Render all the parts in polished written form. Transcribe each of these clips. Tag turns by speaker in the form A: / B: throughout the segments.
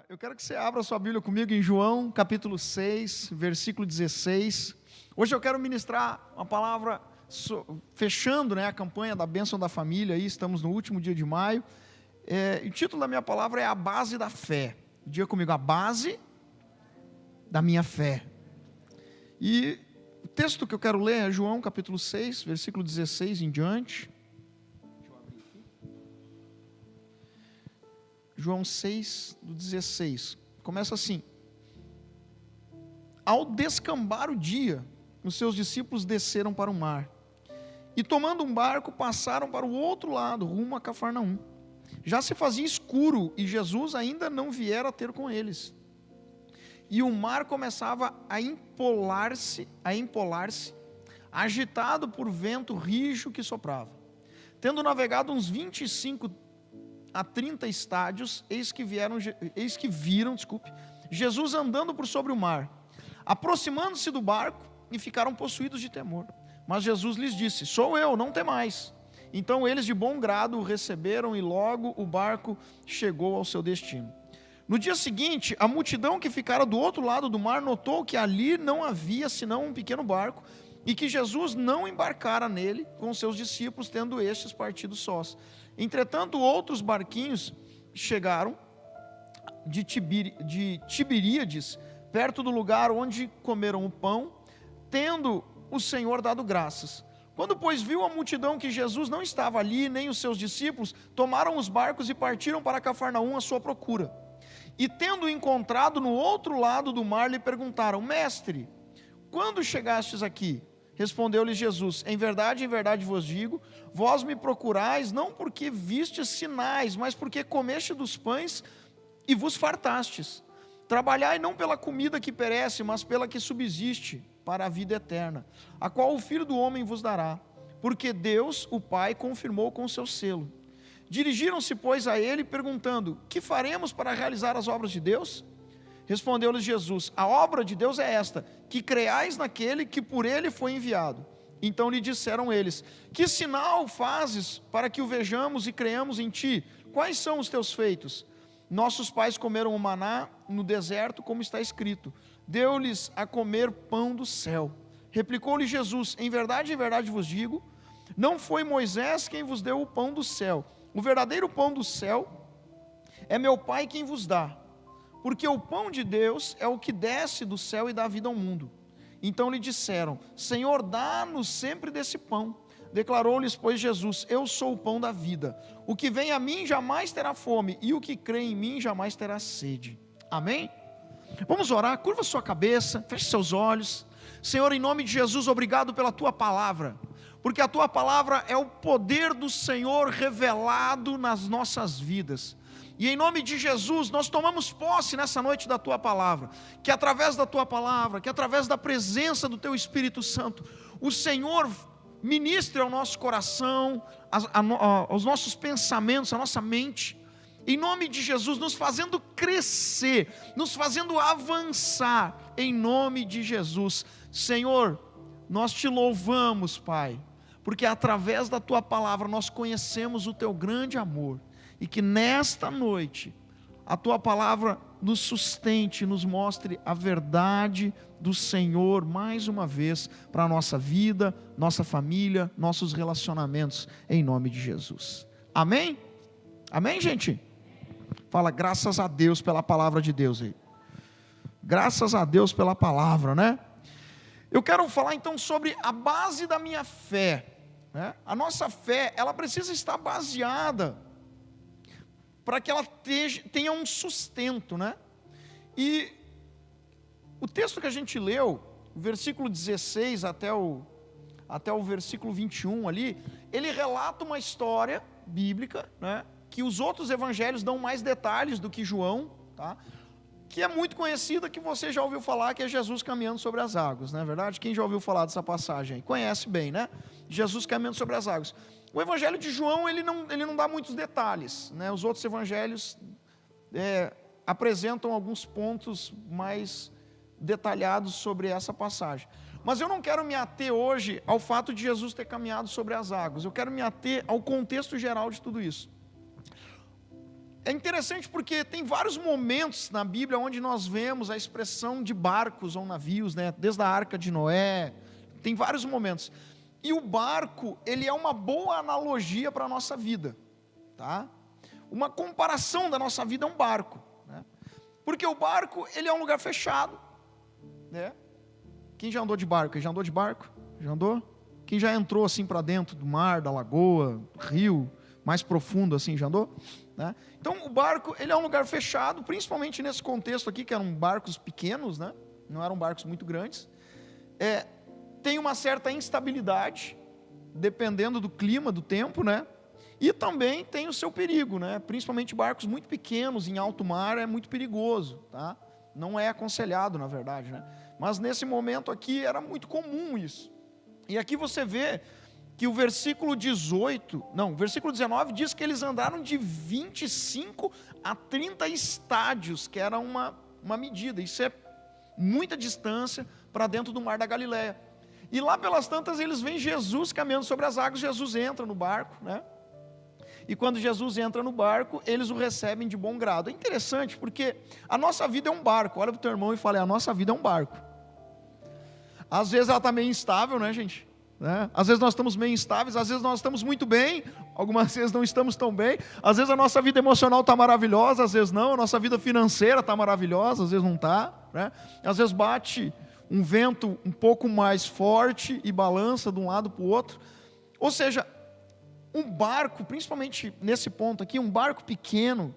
A: Eu quero que você abra sua Bíblia comigo em João, capítulo 6, versículo 16. Hoje eu quero ministrar uma palavra, fechando a campanha da bênção da família, aí estamos no último dia de maio. O título da minha palavra é A Base da Fé. Diga comigo, a base da minha fé. E o texto que eu quero ler é João, capítulo 6, versículo 16 em diante. João 6, do 16, começa assim: Ao descambar o dia, os seus discípulos desceram para o mar, e tomando um barco, passaram para o outro lado, rumo a Cafarnaum. Já se fazia escuro, e Jesus ainda não viera ter com eles. E o mar começava a empolar-se, agitado por vento rijo que soprava. Tendo navegado uns 25 a 30 estádios, eis que viram Jesus andando por sobre o mar, aproximando-se do barco, e ficaram possuídos de temor. Mas Jesus lhes disse: Sou eu, não temais. Então eles de bom grado o receberam, e logo o barco chegou ao seu destino. No dia seguinte, a multidão que ficara do outro lado do mar notou que ali não havia senão um pequeno barco, e que Jesus não embarcara nele com seus discípulos, tendo estes partido sós. Entretanto, outros barquinhos chegaram de Tiberíades, perto do lugar onde comeram o pão, tendo o Senhor dado graças. Quando, pois, viu a multidão que Jesus não estava ali, nem os seus discípulos, tomaram os barcos e partiram para Cafarnaum à sua procura. E tendo-o encontrado no outro lado do mar, lhe perguntaram: Mestre, quando chegastes aqui? Respondeu-lhes Jesus: em verdade vos digo, vós me procurais não porque vistes sinais, mas porque comeste dos pães e vos fartastes. Trabalhai não pela comida que perece, mas pela que subsiste para a vida eterna, a qual o Filho do Homem vos dará, porque Deus, o Pai, confirmou com seu selo. Dirigiram-se, pois, a ele, perguntando: que faremos para realizar as obras de Deus? Respondeu-lhes Jesus: a obra de Deus é esta, que creais naquele que por ele foi enviado. Então lhe disseram eles: que sinal fazes para que o vejamos e creamos em ti? Quais são os teus feitos? Nossos pais comeram o maná no deserto, como está escrito: deu-lhes a comer pão do céu. Replicou-lhe Jesus: em verdade vos digo, não foi Moisés quem vos deu o pão do céu. O verdadeiro pão do céu é meu Pai quem vos dá. Porque o pão de Deus é o que desce do céu e dá vida ao mundo. Então lhe disseram: Senhor, dá-nos sempre desse pão. Declarou-lhes, pois, Jesus: eu sou o pão da vida. O que vem a mim jamais terá fome, e o que crê em mim jamais terá sede. Amém? Vamos orar. Curva sua cabeça, feche seus olhos. Senhor, em nome de Jesus, obrigado pela tua palavra, porque a tua palavra é o poder do Senhor revelado nas nossas vidas. E em nome de Jesus, nós tomamos posse nessa noite da tua palavra, que através da tua palavra, que através da presença do teu Espírito Santo, o Senhor ministre ao nosso coração, aos nossos pensamentos, à nossa mente, em nome de Jesus, nos fazendo crescer, nos fazendo avançar, em nome de Jesus. Senhor, nós te louvamos, Pai, porque através da tua palavra nós conhecemos o teu grande amor, e que nesta noite a tua palavra nos sustente, nos mostre a verdade do Senhor mais uma vez para a nossa vida, nossa família, nossos relacionamentos, em nome de Jesus. Amém? Amém, gente? Fala, graças a Deus pela palavra de Deus aí. Graças a Deus pela palavra, né? Eu quero falar então sobre a base da minha fé, né? A nossa fé, ela precisa estar baseada para que ela tenha um sustento, né? E o texto que a gente leu, o versículo 16 até o versículo 21 ali, ele relata uma história bíblica, né? Que os outros evangelhos dão mais detalhes do que João, tá? Que é muito conhecida, que você já ouviu falar, que é Jesus caminhando sobre as águas, não é verdade? Quem já ouviu falar dessa passagem aí? Conhece bem, né? Jesus caminhando sobre as águas. O evangelho de João, ele não dá muitos detalhes, né? Os outros evangelhos apresentam alguns pontos mais detalhados sobre essa passagem. Mas eu não quero me ater hoje ao fato de Jesus ter caminhado sobre as águas. Eu quero me ater ao contexto geral de tudo isso. é interessante porque tem vários momentos na Bíblia onde nós vemos a expressão de barcos ou navios, né? Desde a Arca de Noé, tem vários momentos. E o barco, ele é uma boa analogia para a nossa vida, tá? Uma comparação da nossa vida é um barco, né? Porque o barco, ele é um lugar fechado, né? Quem já andou de barco? Quem já andou de barco? Já andou? Quem já entrou assim para dentro do mar, da lagoa, do rio, mais profundo assim, já andou? Né? Então o barco, ele é um lugar fechado, principalmente nesse contexto aqui, que eram barcos pequenos, né? Não eram barcos muito grandes. Tem uma certa instabilidade, dependendo do clima, do tempo, né? E também tem o seu perigo, né? Principalmente barcos muito pequenos, em alto mar, é muito perigoso, tá? Não é aconselhado, na verdade, né? Mas nesse momento aqui era muito comum isso. E aqui você vê que o versículo 19 diz que eles andaram de 25 a 30 estádios, que era uma medida. Isso é muita distância para dentro do mar da Galileia. E lá pelas tantas eles veem Jesus caminhando sobre as águas, Jesus entra no barco, né? E quando Jesus entra no barco, eles o recebem de bom grado. É interessante porque a nossa vida é um barco. Olha para o teu irmão e fala, a nossa vida é um barco. Às vezes ela está meio instável, né, gente? Né? Às vezes nós estamos meio instáveis, às vezes nós estamos muito bem, algumas vezes não estamos tão bem. Às vezes a nossa vida emocional está maravilhosa, às vezes não. A nossa vida financeira está maravilhosa, às vezes não está, né? Às vezes bate um vento um pouco mais forte e balança de um lado para o outro. Ou seja, um barco, principalmente nesse ponto aqui, um barco pequeno,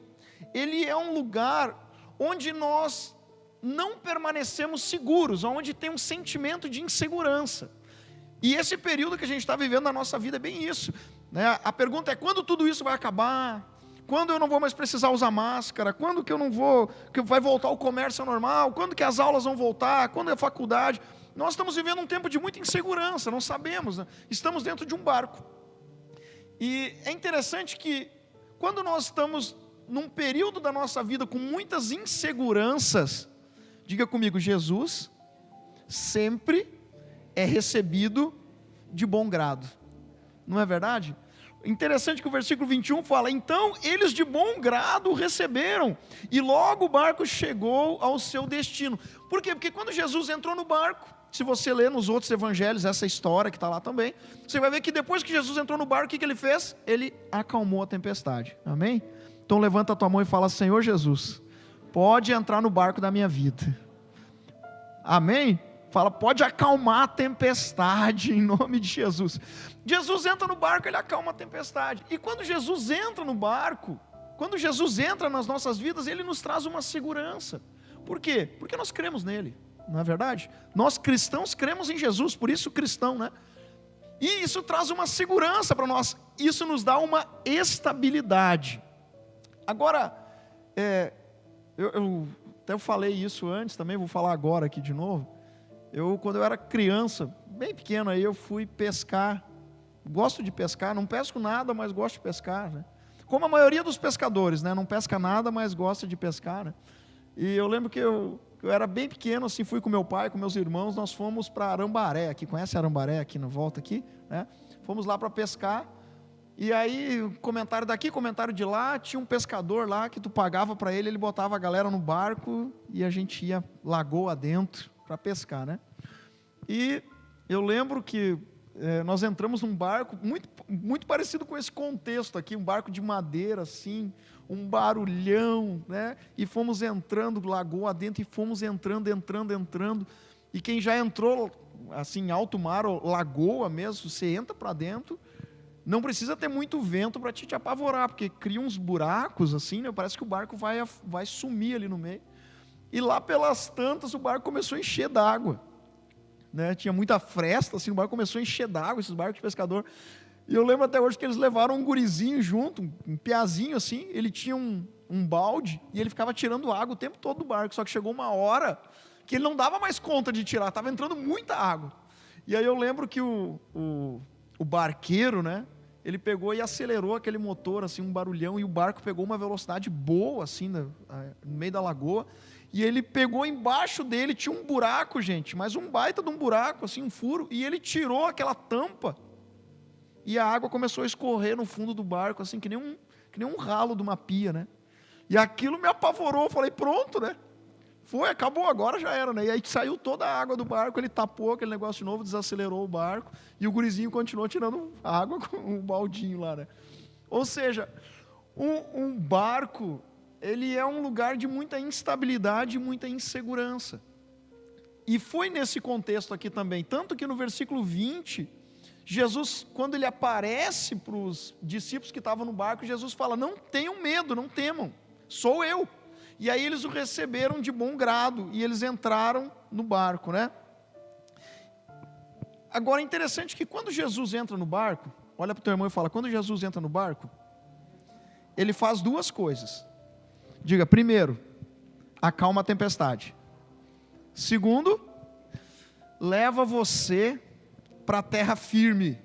A: ele é um lugar onde nós não permanecemos seguros, onde tem um sentimento de insegurança. E esse período que a gente está vivendo na nossa vida é bem isso, né? A pergunta é, quando tudo isso vai acabar? Quando eu não vou mais precisar usar máscara? Quando que eu não vou, que vai voltar o comércio normal? Quando que as aulas vão voltar? Quando é a faculdade? Nós estamos vivendo um tempo de muita insegurança, não sabemos, né? Estamos dentro de um barco. E é interessante que quando nós estamos num período da nossa vida com muitas inseguranças, diga comigo, Jesus sempre é recebido de bom grado. Não é verdade? Interessante que o versículo 21 fala, então eles de bom grado o receberam, e logo o barco chegou ao seu destino. Por quê? Porque quando Jesus entrou no barco, se você ler nos outros evangelhos, essa história que está lá também, você vai ver que depois que Jesus entrou no barco, o que ele fez? Ele acalmou a tempestade, amém? Então levanta a tua mão e fala, Senhor Jesus, pode entrar no barco da minha vida, amém? Fala, pode acalmar a tempestade em nome de Jesus. Jesus entra no barco, ele acalma a tempestade. E quando Jesus entra no barco, quando Jesus entra nas nossas vidas, ele nos traz uma segurança. Por quê? Porque nós cremos nele, não é verdade? Nós cristãos cremos em Jesus, por isso cristão, né? E isso traz uma segurança para nós, isso nos dá uma estabilidade. Agora, eu até falei isso antes, também vou falar agora aqui de novo. Quando eu era criança, bem pequeno, aí eu fui pescar. Gosto de pescar, não pesco nada, mas gosto de pescar, né? Como a maioria dos pescadores, né? Não pesca nada, mas gosta de pescar, né? E eu lembro que eu era bem pequeno, assim, fui com meu pai, com meus irmãos, nós fomos para Arambaré, aqui, conhece Arambaré aqui na volta aqui, né? Fomos lá para pescar, e aí, comentário daqui, comentário de lá, tinha um pescador lá que tu pagava para ele botava a galera no barco e a gente ia lagoa dentro para pescar, né? E eu lembro que nós entramos num barco muito, muito parecido com esse contexto aqui, um barco de madeira assim, um barulhão, né? E fomos entrando lagoa dentro e fomos entrando, e quem já entrou assim, alto mar, ou lagoa mesmo, você entra para dentro, não precisa ter muito vento para te apavorar, porque cria uns buracos assim, né? Parece que o barco vai sumir ali no meio. E lá pelas tantas o barco começou a encher d'água, né? Tinha muita fresta, assim, o barco começou a encher d'água, esses barcos de pescador. E eu lembro até hoje que eles levaram um gurizinho junto, um piazinho assim, ele tinha um balde e ele ficava tirando água o tempo todo do barco, só que chegou uma hora que ele não dava mais conta de tirar, estava entrando muita água. E aí eu lembro que o barqueiro, né? Ele pegou e acelerou aquele motor, assim, um barulhão, e o barco pegou uma velocidade boa, assim, no meio da lagoa. E ele pegou embaixo dele, tinha um buraco, gente, mas um baita de um buraco, assim, um furo, e ele tirou aquela tampa, e a água começou a escorrer no fundo do barco, assim, que nem um ralo de uma pia, né? E aquilo me apavorou, eu falei, pronto, né? Foi, acabou, agora já era, né? E aí saiu toda a água do barco, ele tapou aquele negócio de novo, desacelerou o barco, e o gurizinho continuou tirando água com um baldinho lá, né? Ou seja, um barco, ele é um lugar de muita instabilidade e muita insegurança. E foi nesse contexto aqui também, tanto que no versículo 20, Jesus, quando ele aparece para os discípulos que estavam no barco, Jesus fala, não tenham medo, não temam, sou eu. E aí eles o receberam de bom grado, e eles entraram no barco, né? Agora é interessante que quando Jesus entra no barco, olha para o teu irmão e fala, quando Jesus entra no barco, ele faz duas coisas. Diga, primeiro, acalma a tempestade. Segundo, leva você para a terra firme.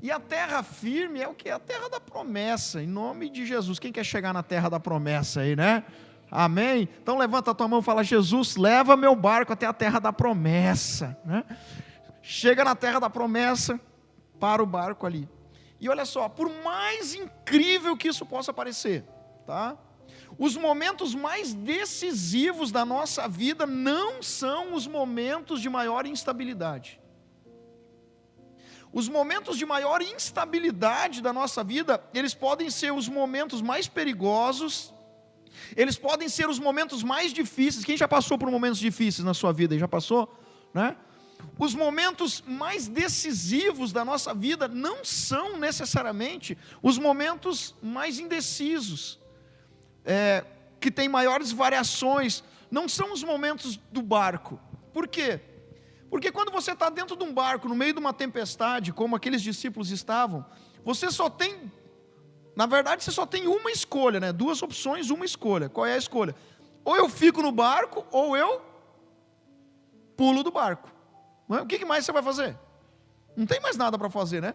A: E a terra firme é o que? A terra da promessa, em nome de Jesus. Quem quer chegar na terra da promessa aí, né? Amém? Então levanta a tua mão e fala, Jesus, leva meu barco até a terra da promessa, né? Chega na terra da promessa, para o barco ali. E olha só, por mais incrível que isso possa parecer, tá? Os momentos mais decisivos da nossa vida não são os momentos de maior instabilidade. Os momentos de maior instabilidade da nossa vida, eles podem ser os momentos mais perigosos, eles podem ser os momentos mais difíceis. Quem já passou por momentos difíceis na sua vida? Já passou? Né? Os momentos mais decisivos da nossa vida não são necessariamente os momentos mais indecisos, que tem maiores variações, não são os momentos do barco. Por quê? Porque quando você está dentro de um barco, no meio de uma tempestade, como aqueles discípulos estavam, você só tem, na verdade você só tem uma escolha, né? Duas opções, uma escolha. Qual é a escolha? Ou eu fico no barco, ou eu pulo do barco. O que mais você vai fazer? Não tem mais nada para fazer, né?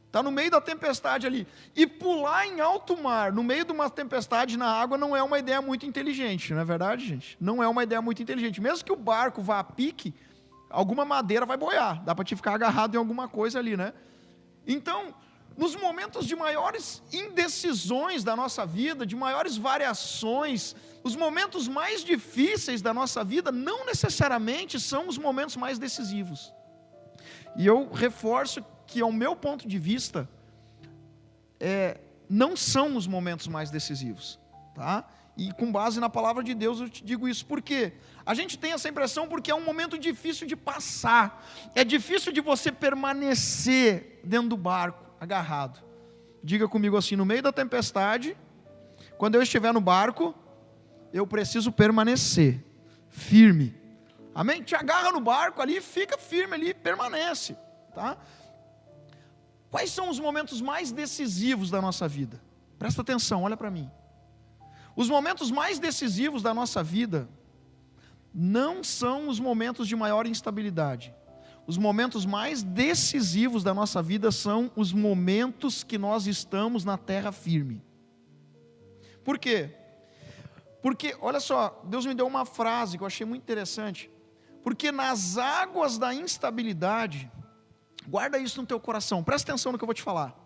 A: Está no meio da tempestade ali. E pular em alto mar, no meio de uma tempestade na água, não é uma ideia muito inteligente, não é verdade, gente? Não é uma ideia muito inteligente. Mesmo que o barco vá a pique, alguma madeira vai boiar. Dá para te ficar agarrado em alguma coisa ali, né? Então, nos momentos de maiores indecisões da nossa vida, de maiores variações, os momentos mais difíceis da nossa vida, não necessariamente são os momentos mais decisivos. E eu reforço que, ao meu ponto de vista, não são os momentos mais decisivos, tá? E com base na palavra de Deus eu te digo isso. Por quê? A gente tem essa impressão porque é um momento difícil de passar, é difícil de você permanecer dentro do barco, agarrado. Diga comigo assim, no meio da tempestade, quando eu estiver no barco, eu preciso permanecer firme. Amém? Te agarra no barco ali, fica firme ali, permanece, tá? Quais são os momentos mais decisivos da nossa vida? Presta atenção, olha para mim. Os momentos mais decisivos da nossa vida não são os momentos de maior instabilidade. Os momentos mais decisivos da nossa vida são os momentos que nós estamos na terra firme. Por quê? Porque, olha só, Deus me deu uma frase que eu achei muito interessante. Porque nas águas da instabilidade, guarda isso no teu coração, presta atenção no que eu vou te falar.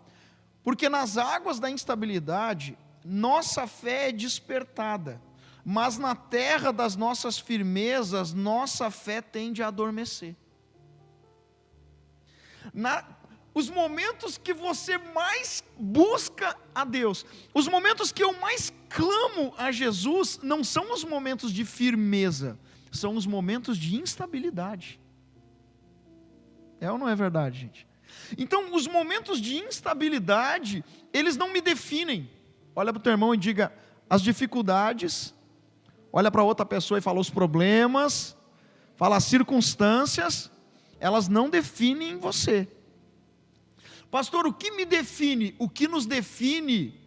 A: Porque nas águas da instabilidade, nossa fé é despertada, mas na terra das nossas firmezas, nossa fé tende a adormecer. Os momentos que você mais busca a Deus, os momentos que eu mais clamo a Jesus, não são os momentos de firmeza, são os momentos de instabilidade. É ou não é verdade, gente? Então, os momentos de instabilidade, eles não me definem. Olha para o teu irmão e diga, as dificuldades, olha para outra pessoa e fala os problemas, fala as circunstâncias, elas não definem você. Pastor, o que me define? O que nos define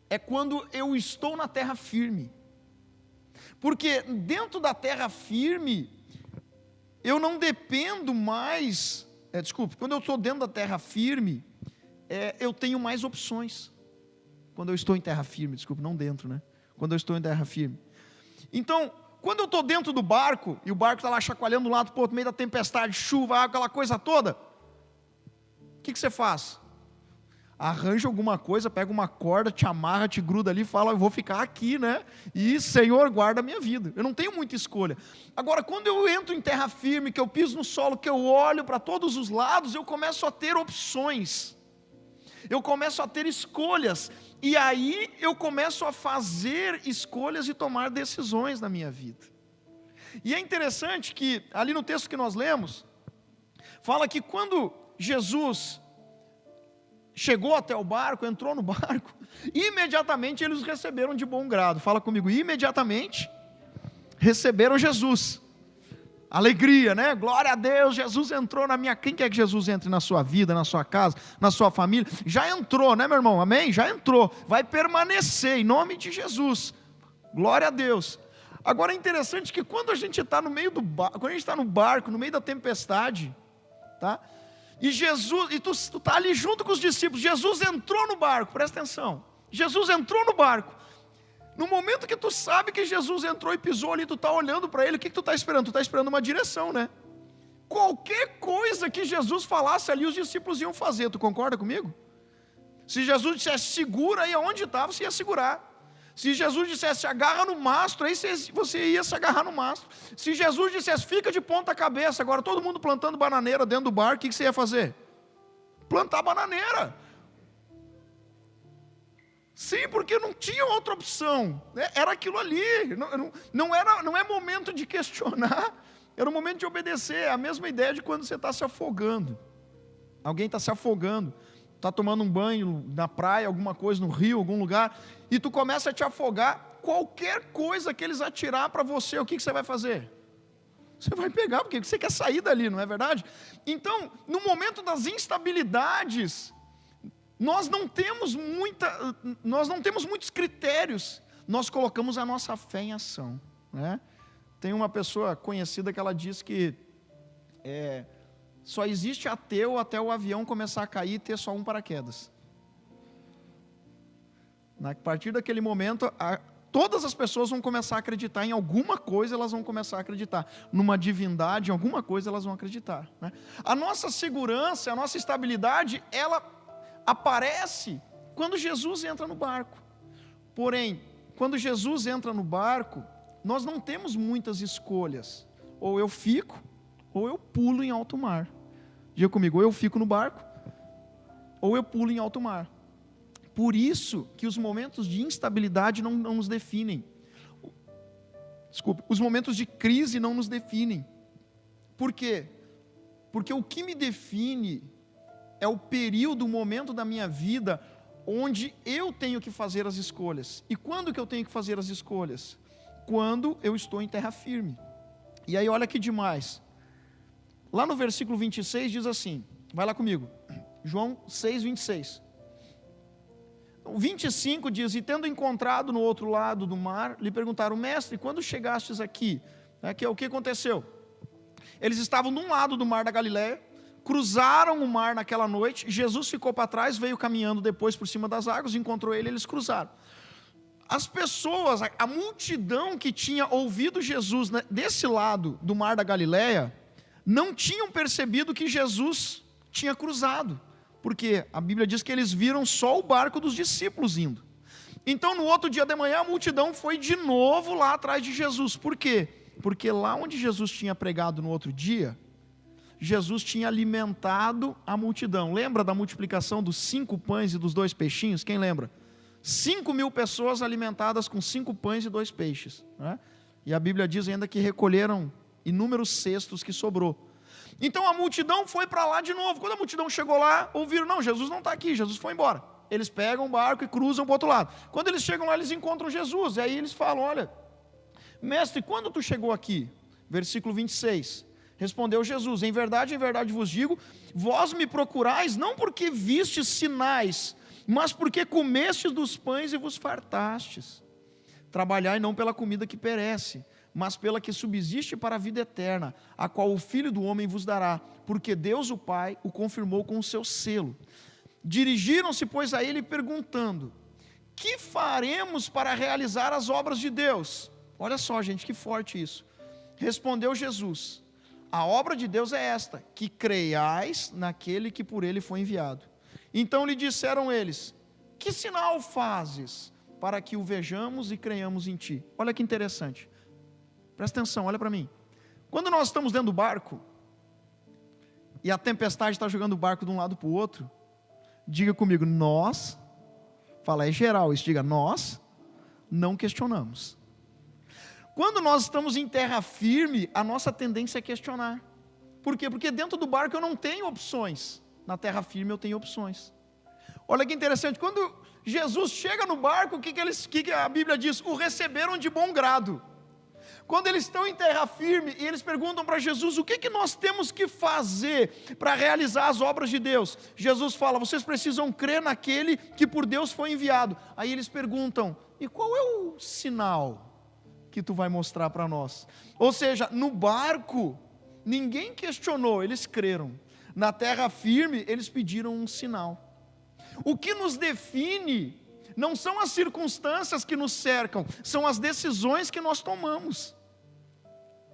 A: é quando eu estou na terra firme. Porque dentro da terra firme, eu não dependo mais, quando eu estou dentro da terra firme, eu tenho mais opções. Quando eu estou em terra firme, não dentro, né? Quando eu estou em terra firme. Então, quando eu estou dentro do barco, e o barco está lá chacoalhando de um lado para o outro, no meio da tempestade, chuva, água, aquela coisa toda, o que você faz? arranja alguma coisa, pega uma corda, te amarra, te gruda ali e fala, eu vou ficar aqui, né? E Senhor, guarda a minha vida. Eu não tenho muita escolha. Agora, quando eu entro em terra firme, que eu piso no solo, que eu olho para todos os lados, eu começo a ter opções. Eu começo a ter escolhas. E aí eu começo a fazer escolhas e tomar decisões na minha vida. E é interessante que, ali no texto que nós lemos, fala que quando Jesus chegou até o barco, entrou no barco, imediatamente eles receberam de bom grado. Fala comigo, imediatamente receberam Jesus. Alegria, né? Glória a Deus, Jesus entrou na minha... Quem quer que Jesus entre na sua vida, na sua casa, na sua família? Já entrou, né, meu irmão? Amém? Já entrou. Vai permanecer em nome de Jesus. Glória a Deus. Agora é interessante que quando a gente está no meio do barco, quando a gente está no barco, no meio da tempestade, tá? E Jesus, e tu está ali junto com os discípulos, Jesus entrou no barco, presta atenção, Jesus entrou no barco, no momento que tu sabe que Jesus entrou e pisou ali, tu está olhando para ele, o que tu está esperando? Tu está esperando uma direção, né? Qualquer coisa que Jesus falasse ali, os discípulos iam fazer, tu concorda comigo? Se Jesus dissesse segura aí aonde estava, você ia segurar. Se Jesus dissesse agarra no mastro, aí você ia se agarrar no mastro. Se Jesus dissesse fica de ponta cabeça, agora todo mundo plantando bananeira dentro do barco, o que você ia fazer? Plantar bananeira. Sim, porque não tinha outra opção, era aquilo ali, não é momento de questionar, era o momento de obedecer. É a mesma ideia de quando você está se afogando, alguém está se afogando, está tomando um banho na praia, alguma coisa no rio, algum lugar, e tu começa a te afogar, qualquer coisa que eles atirar para você, o que você vai fazer? Você vai pegar, porque você quer sair dali, não é verdade? Então, no momento das instabilidades, nós não temos muitos critérios, nós colocamos a nossa fé em ação, né? Tem uma pessoa conhecida que ela diz que só existe ateu até o avião começar a cair e ter só um paraquedas. A partir daquele momento, todas as pessoas vão começar a acreditar em alguma coisa, elas vão começar a acreditar. Numa divindade, em alguma coisa elas vão acreditar, né? A nossa segurança, a nossa estabilidade, ela aparece quando Jesus entra no barco. Porém, quando Jesus entra no barco, nós não temos muitas escolhas. Ou eu fico, ou eu pulo em alto mar. Diga comigo, ou eu fico no barco, ou eu pulo em alto mar. Por isso que os momentos de instabilidade não nos definem. Desculpe, os momentos de crise não nos definem. Por quê? Porque o que me define é o período, o momento da minha vida onde eu tenho que fazer as escolhas. E quando que eu tenho que fazer as escolhas? Quando eu estou em terra firme. E aí olha que demais. Lá no versículo 26 diz assim, vai lá comigo, João 6, 26. O 25 diz, e tendo encontrado no outro lado do mar, lhe perguntaram, mestre, quando chegastes aqui? O que aconteceu? Eles estavam de um lado do mar da Galileia, cruzaram o mar naquela noite, Jesus ficou para trás, veio caminhando depois por cima das águas, encontrou ele, eles cruzaram. As pessoas, a multidão que tinha ouvido Jesus desse lado do mar da Galileia, não tinham percebido que Jesus tinha cruzado, porque a Bíblia diz que eles viram só o barco dos discípulos indo. Então no outro dia de manhã a multidão foi de novo lá atrás de Jesus. Por quê? Porque lá onde Jesus tinha pregado no outro dia, Jesus tinha alimentado a multidão. Lembra da multiplicação dos 5 pães e dos 2 peixinhos? Quem lembra? 5.000 pessoas alimentadas com 5 pães e 2 peixes, né? E a Bíblia diz ainda que recolheram inúmeros cestos que sobrou. Então a multidão foi para lá de novo. Quando a multidão chegou lá, ouviram, não, Jesus não está aqui, Jesus foi embora. Eles pegam o barco e cruzam para o outro lado. Quando eles chegam lá, eles encontram Jesus. E aí eles falam, olha, mestre, quando tu chegou aqui? Versículo 26. Respondeu Jesus, em verdade vos digo, vós me procurais não porque vistes sinais, mas porque comestes dos pães e vos fartastes. Trabalhai não pela comida que perece, mas pela que subsiste para a vida eterna, a qual o Filho do Homem vos dará, porque Deus o Pai o confirmou com o seu selo. Dirigiram-se, pois, a ele perguntando, que faremos para realizar as obras de Deus? Olha só, gente, que forte isso. Respondeu Jesus, a obra de Deus é esta, que creiais naquele que por ele foi enviado. Então lhe disseram eles: que sinal fazes para que o vejamos e creiamos em ti? Olha que interessante, presta atenção, olha para mim. Quando nós estamos dentro do barco, e a tempestade está jogando o barco de um lado para o outro, diga comigo, nós, fala, é geral isso, diga, nós não questionamos. Quando nós estamos em terra firme, a nossa tendência é questionar. Por quê? Porque dentro do barco eu não tenho opções, na terra firme eu tenho opções. Olha que interessante, quando Jesus chega no barco, o que a Bíblia diz? O receberam de bom grado. Quando eles estão em terra firme e eles perguntam para Jesus, o que nós temos que fazer para realizar as obras de Deus? Jesus fala, vocês precisam crer naquele que por Deus foi enviado. Aí eles perguntam, e qual é o sinal que tu vai mostrar para nós? Ou seja, no barco, ninguém questionou, eles creram. Na terra firme, eles pediram um sinal. O que nos define não são as circunstâncias que nos cercam, são as decisões que nós tomamos.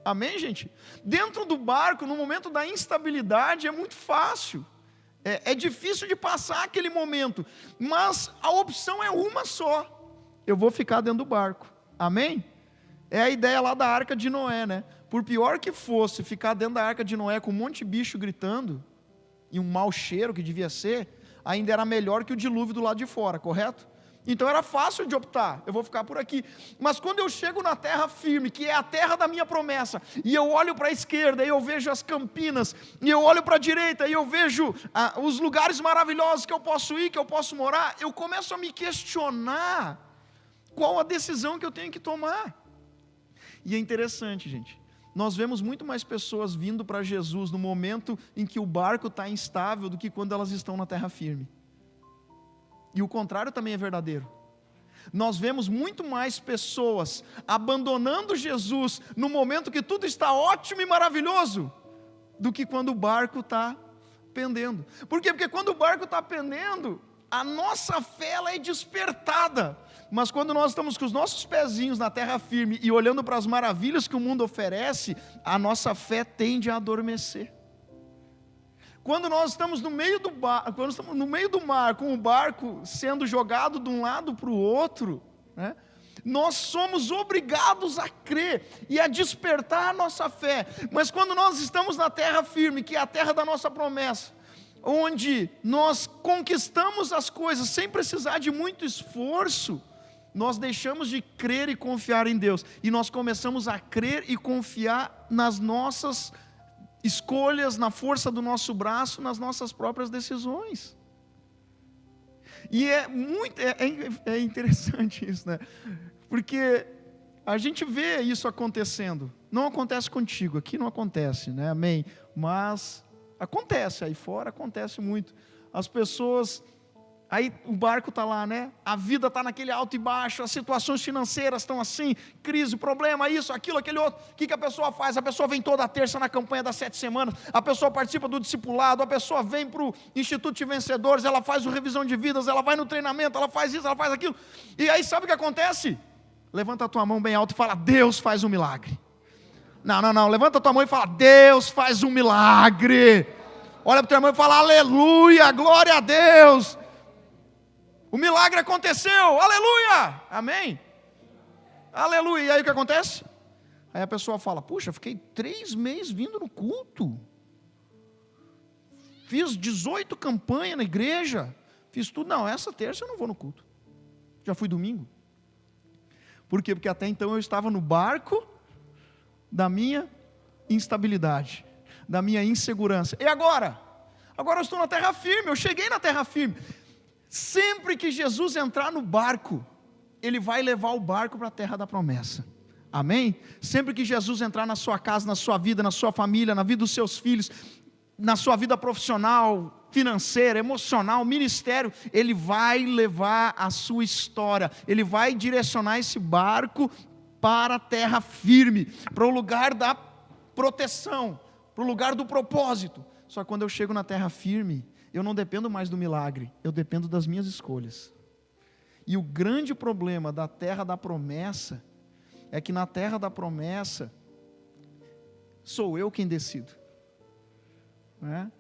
A: Amém, gente? Dentro do barco, no momento da instabilidade, é muito fácil. É difícil de passar aquele momento, mas a opção é uma só. Eu vou ficar dentro do barco. Amém? É a ideia lá da arca de Noé, né? Por pior que fosse ficar dentro da arca de Noé com um monte de bicho gritando, e um mau cheiro que devia ser, ainda era melhor que o dilúvio do lado de fora, correto? Então era fácil de optar, eu vou ficar por aqui. Mas quando eu chego na terra firme, que é a terra da minha promessa, e eu olho para a esquerda, e eu vejo as campinas, e eu olho para a direita, e eu vejo os lugares maravilhosos que eu posso ir, que eu posso morar, eu começo a me questionar qual a decisão que eu tenho que tomar. E é interessante, gente, nós vemos muito mais pessoas vindo para Jesus no momento em que o barco está instável do que quando elas estão na terra firme. E o contrário também é verdadeiro. Nós vemos muito mais pessoas abandonando Jesus no momento que tudo está ótimo e maravilhoso, do que quando o barco está pendendo. Por quê? Porque quando o barco está pendendo, a nossa fé ela é despertada. Mas quando nós estamos com os nossos pezinhos na terra firme e olhando para as maravilhas que o mundo oferece, a nossa fé tende a adormecer. Quando nós estamos no meio do mar, com o barco sendo jogado de um lado para o outro, né, nós somos obrigados a crer e a despertar a nossa fé. Mas quando nós estamos na terra firme, que é a terra da nossa promessa, onde nós conquistamos as coisas sem precisar de muito esforço, nós deixamos de crer e confiar em Deus, e nós começamos a crer e confiar nas nossas escolhas, na força do nosso braço, nas nossas próprias decisões. E é interessante isso, né? Porque a gente vê isso acontecendo. Não acontece contigo, aqui não acontece, né? Amém? Mas acontece, aí fora acontece muito. As pessoas, aí o barco está lá, né? A vida está naquele alto e baixo, as situações financeiras estão assim, crise, problema, isso, aquilo, aquele outro. O que a pessoa faz? A pessoa vem toda terça na campanha das 7 semanas, a pessoa participa do discipulado, a pessoa vem para o Instituto de Vencedores, ela faz uma revisão de vidas, ela vai no treinamento, ela faz isso, ela faz aquilo. E aí sabe o que acontece? Levanta a tua mão bem alto e fala, Deus faz um milagre. Não, levanta a tua mão e fala, Deus faz um milagre. Olha para o teu irmão e fala, aleluia, glória a Deus. O milagre aconteceu, aleluia, amém? Aleluia, e aí o que acontece? Aí a pessoa fala, puxa, fiquei 3 meses vindo no culto, fiz 18 campanhas na igreja, fiz tudo, não, essa terça eu não vou no culto, já fui domingo. Por quê? Porque até então eu estava no barco da minha instabilidade, da minha insegurança. E agora? Agora eu estou na terra firme, eu cheguei na terra firme. Sempre que Jesus entrar no barco, Ele vai levar o barco para a terra da promessa. Amém? Sempre que Jesus entrar na sua casa, na sua vida, na sua família, na vida dos seus filhos, na sua vida profissional, financeira, emocional, ministério, Ele vai levar a sua história, Ele vai direcionar esse barco para a terra firme, para o lugar da proteção, para o lugar do propósito. Só que quando eu chego na terra firme, eu não dependo mais do milagre, eu dependo das minhas escolhas. E o grande problema da terra da promessa, é que na terra da promessa, sou eu quem decido. Né?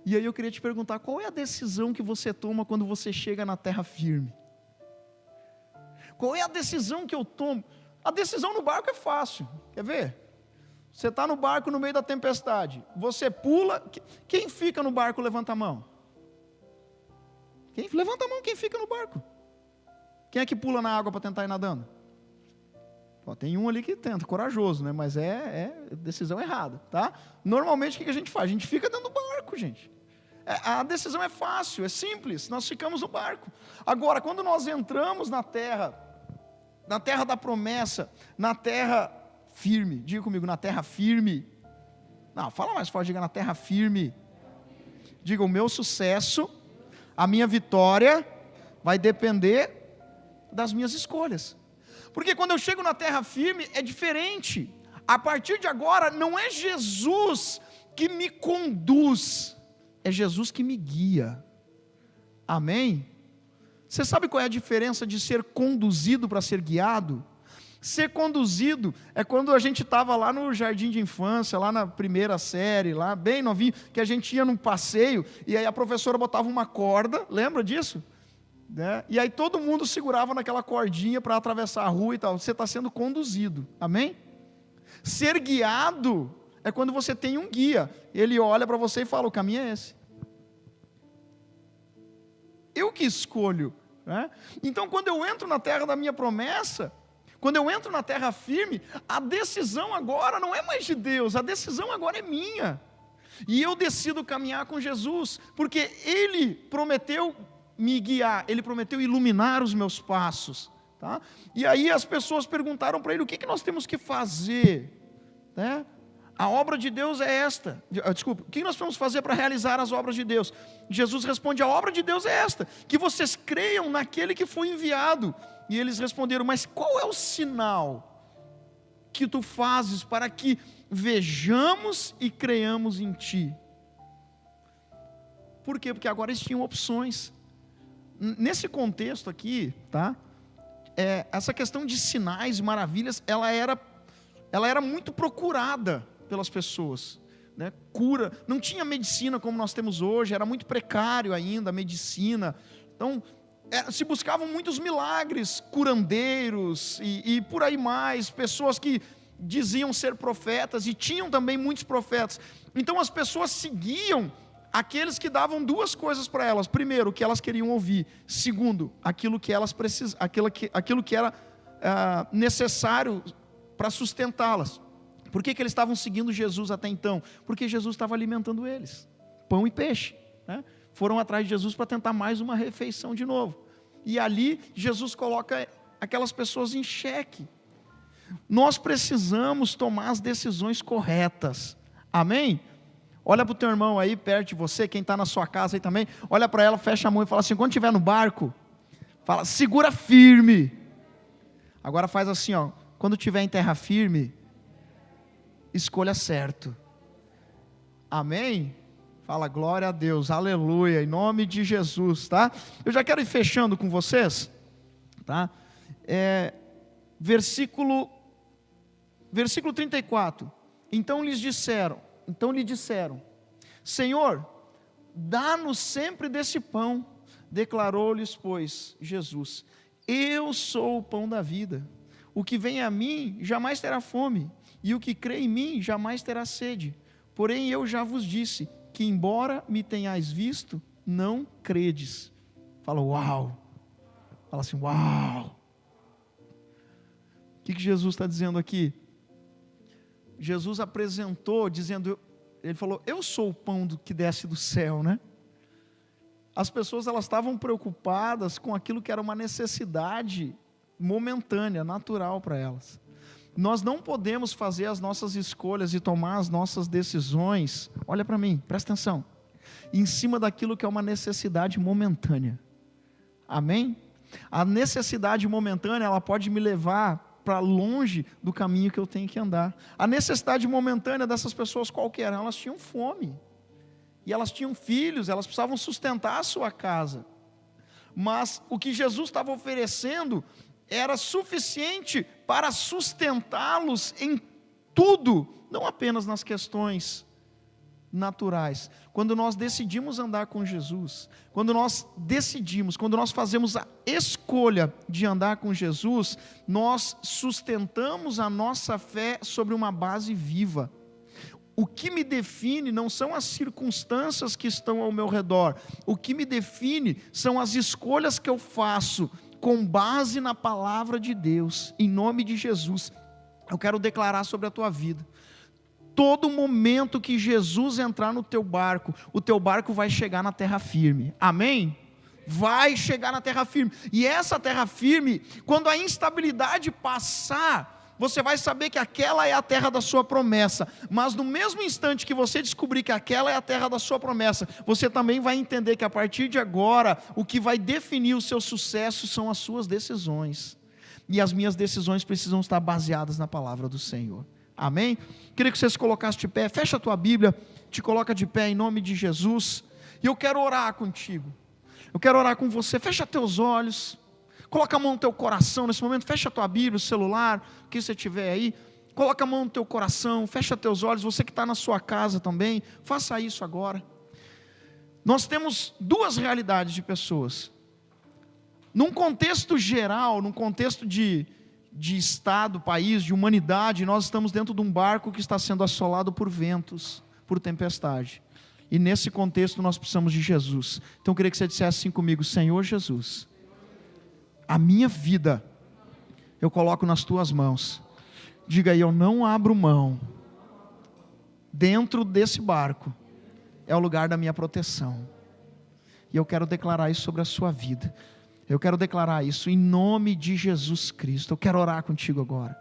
A: E aí eu queria te perguntar, qual é a decisão que você toma quando você chega na terra firme? Qual é a decisão que eu tomo? A decisão no barco é fácil, quer ver? Você está no barco no meio da tempestade, você pula, quem fica no barco levanta a mão? Levanta a mão quem fica no barco. Quem é que pula na água para tentar ir nadando? Tem um ali que tenta, corajoso, né? Mas é decisão errada, tá? Normalmente o que a gente faz? A gente fica dentro do barco, gente. A decisão é fácil, é simples, nós ficamos no barco. Agora, quando nós entramos na terra da promessa, na terra firme, diga comigo, na terra firme. Não, fala mais forte, diga na terra firme. Diga, o meu sucesso, a minha vitória, vai depender das minhas escolhas. Porque quando eu chego na terra firme, é diferente. A partir de agora, não é Jesus que me conduz, é Jesus que me guia. Amém? Você sabe qual é a diferença de ser conduzido para ser guiado? Ser conduzido é quando a gente estava lá no jardim de infância, lá na primeira série, lá bem novinho, que a gente ia num passeio, e aí a professora botava uma corda, lembra disso? Né? E aí todo mundo segurava naquela cordinha para atravessar a rua e tal. Você está sendo conduzido, amém? Ser guiado é quando você tem um guia, ele olha para você e fala, o caminho é esse. Eu que escolho, né? Então quando eu entro na terra da minha promessa, quando eu entro na terra firme, a decisão agora não é mais de Deus, a decisão agora é minha, e eu decido caminhar com Jesus, porque Ele prometeu me guiar, Ele prometeu iluminar os meus passos, tá? E aí as pessoas perguntaram para Ele, o que nós temos que fazer, né? A obra de Deus é esta, desculpa, o que nós vamos fazer para realizar as obras de Deus? Jesus responde, a obra de Deus é esta, que vocês creiam naquele que foi enviado. E eles responderam, mas qual é o sinal que tu fazes para que vejamos e creiamos em ti? Por quê? Porque agora eles tinham opções. Nesse contexto aqui, tá? Essa questão de sinais, maravilhas, ela era muito procurada pelas pessoas, né? Cura, não tinha medicina como nós temos hoje, era muito precário ainda a medicina, então se buscavam muitos milagres, curandeiros e por aí mais, pessoas que diziam ser profetas e tinham também muitos profetas. Então as pessoas seguiam aqueles que davam duas coisas para elas: primeiro, o que elas queriam ouvir; segundo, aquilo que elas precisam, aquilo que era necessário para sustentá-las. Por que eles estavam seguindo Jesus até então? Porque Jesus estava alimentando eles, pão e peixe, né? Foram atrás de Jesus para tentar mais uma refeição de novo, e ali Jesus coloca aquelas pessoas em xeque. Nós precisamos tomar as decisões corretas, amém? Olha para o teu irmão aí perto de você, quem está na sua casa aí também, olha para ela, fecha a mão e fala assim, quando estiver no barco, fala, segura firme. Agora faz assim, ó, quando estiver em terra firme, escolha certo, amém? Fala, glória a Deus, aleluia, em nome de Jesus, tá? Eu já quero ir fechando com vocês, tá? Versículo 34, então lhe disseram, Senhor, dá-nos sempre desse pão. Declarou-lhes, pois, Jesus, eu sou o pão da vida, o que vem a mim jamais terá fome, e o que crê em mim jamais terá sede. Porém eu já vos disse, que embora me tenhais visto, não credes. Fala, uau. Fala assim, uau. O que Jesus está dizendo aqui? Jesus apresentou, dizendo, ele falou, eu sou o pão que desce do céu, né? As pessoas, elas estavam preocupadas com aquilo que era uma necessidade momentânea, natural para elas. Nós não podemos fazer as nossas escolhas e tomar as nossas decisões, olha para mim, presta atenção, em cima daquilo que é uma necessidade momentânea, amém? A necessidade momentânea, ela pode me levar para longe do caminho que eu tenho que andar. A necessidade momentânea dessas pessoas qual que era? Elas tinham fome, e elas tinham filhos, elas precisavam sustentar a sua casa, mas o que Jesus estava oferecendo era suficiente para sustentá-los em tudo, não apenas nas questões naturais. Quando nós decidimos andar com Jesus, quando nós fazemos a escolha de andar com Jesus, nós sustentamos a nossa fé sobre uma base viva. O que me define não são as circunstâncias que estão ao meu redor, o que me define são as escolhas que eu faço com base na palavra de Deus. Em nome de Jesus, eu quero declarar sobre a tua vida: todo momento que Jesus entrar no teu barco, o teu barco vai chegar na terra firme. Amém? Vai chegar na terra firme. E essa terra firme, quando a instabilidade passar, você vai saber que aquela é a terra da sua promessa. Mas no mesmo instante que você descobrir que aquela é a terra da sua promessa, você também vai entender que a partir de agora, o que vai definir o seu sucesso são as suas decisões. E as minhas decisões precisam estar baseadas na palavra do Senhor. Amém? Queria que você se colocasse de pé. Fecha a tua Bíblia, te coloca de pé em nome de Jesus. E eu quero orar contigo. Eu quero orar com você. Fecha teus olhos. Coloca a mão no teu coração nesse momento. Fecha a tua Bíblia, o celular, o que você tiver aí. Coloca a mão no teu coração. Fecha teus olhos. Você que está na sua casa também, faça isso agora. Nós temos duas realidades de pessoas. Num contexto geral, num contexto de Estado, país, de humanidade, nós estamos dentro de um barco que está sendo assolado por ventos, por tempestade. E nesse contexto nós precisamos de Jesus. Então eu queria que você dissesse assim comigo: Senhor Jesus, a minha vida eu coloco nas tuas mãos. Diga aí: eu não abro mão. Dentro desse barco é o lugar da minha proteção. E eu quero declarar isso sobre a sua vida. Eu quero declarar isso em nome de Jesus Cristo. Eu quero orar contigo agora.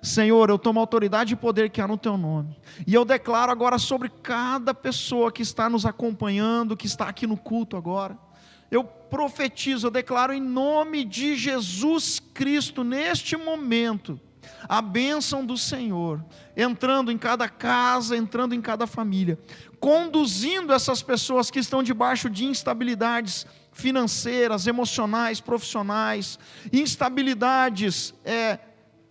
A: Senhor, eu tomo autoridade e poder que há no teu nome. E eu declaro agora sobre cada pessoa que está nos acompanhando, que está aqui no culto agora. Eu profetizo, eu declaro em nome de Jesus Cristo, neste momento, a bênção do Senhor, entrando em cada casa, entrando em cada família, conduzindo essas pessoas que estão debaixo de instabilidades financeiras, emocionais, profissionais, instabilidades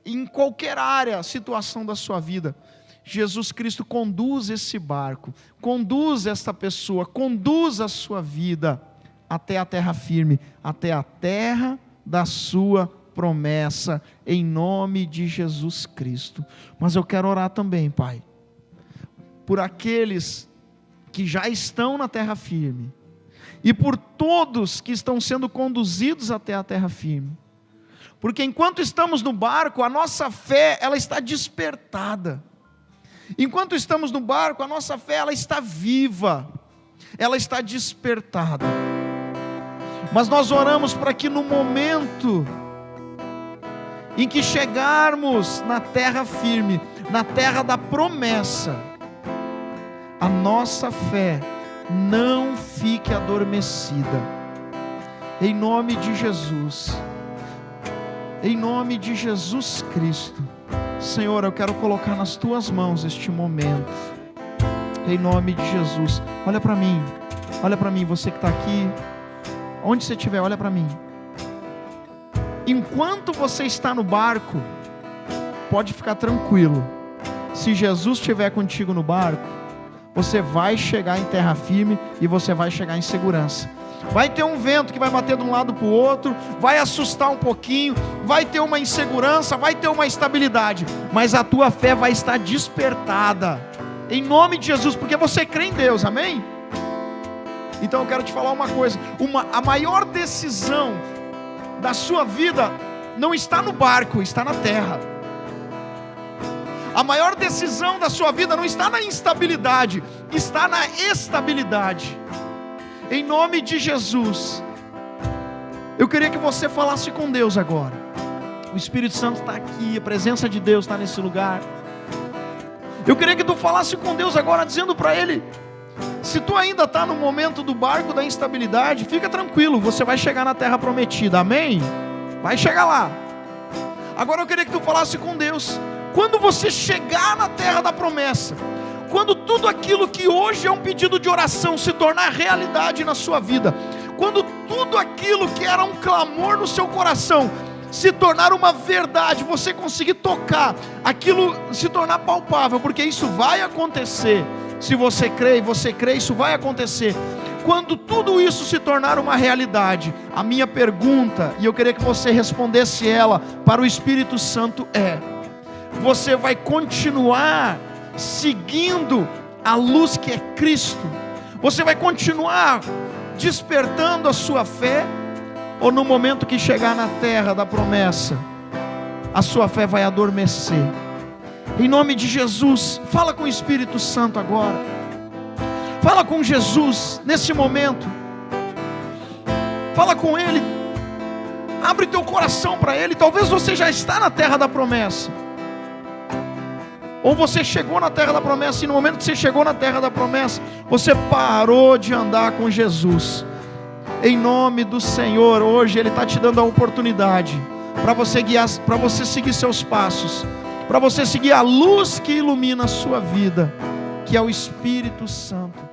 A: em qualquer área, situação da sua vida. Jesus Cristo conduz esse barco, conduz esta pessoa, conduz a sua vida até a terra firme, até a terra da sua promessa, em nome de Jesus Cristo. Mas eu quero orar também, Pai, por aqueles que já estão na terra firme, e por todos que estão sendo conduzidos até a terra firme, porque enquanto estamos no barco, a nossa fé, ela está despertada. Enquanto estamos no barco, a nossa fé, ela está viva, ela está despertada. Mas nós oramos para que no momento em que chegarmos na terra firme, na terra da promessa, a nossa fé não fique adormecida. Em nome de Jesus, em nome de Jesus Cristo, Senhor, eu quero colocar nas tuas mãos este momento, em nome de Jesus. Olha para mim, você que está aqui, onde você estiver, olha para mim. Enquanto você está no barco, pode ficar tranquilo, se Jesus estiver contigo no barco, você vai chegar em terra firme e você vai chegar em segurança. Vai ter um vento que vai bater de um lado para o outro, vai assustar um pouquinho, vai ter uma insegurança, vai ter uma instabilidade, mas a tua fé vai estar despertada, em nome de Jesus, porque você crê em Deus, amém? Então eu quero te falar uma coisa, a maior decisão da sua vida não está no barco, está na terra. A maior decisão da sua vida não está na instabilidade, está na estabilidade. Em nome de Jesus, eu queria que você falasse com Deus agora. O Espírito Santo está aqui, a presença de Deus está nesse lugar. Eu queria que tu falasse com Deus agora, dizendo para Ele: se tu ainda está no momento do barco da instabilidade, fica tranquilo, você vai chegar na terra prometida, amém? Vai chegar lá. Agora eu queria que tu falasse com Deus: quando você chegar na terra da promessa, quando tudo aquilo que hoje é um pedido de oração se tornar realidade na sua vida, quando tudo aquilo que era um clamor no seu coração se tornar uma verdade, você conseguir tocar, aquilo se tornar palpável, porque isso vai acontecer, Se você crê e você crê, isso vai acontecer. Quando tudo isso se tornar uma realidade, a minha pergunta, e eu queria que você respondesse ela para o Espírito Santo é: você vai continuar seguindo a luz que é Cristo? Você vai continuar despertando a sua fé? Ou no momento que chegar na terra da promessa, a sua fé vai adormecer? Em nome de Jesus, fala com o Espírito Santo agora. Fala com Jesus nesse momento. Fala com Ele. Abre teu coração para Ele. Talvez você já está na terra da promessa. Ou você chegou na terra da promessa, e no momento que você chegou na terra da promessa, você parou de andar com Jesus. Em nome do Senhor, hoje Ele está te dando a oportunidade para você guiar, para você seguir seus passos, para você seguir a luz que ilumina a sua vida, que é o Espírito Santo.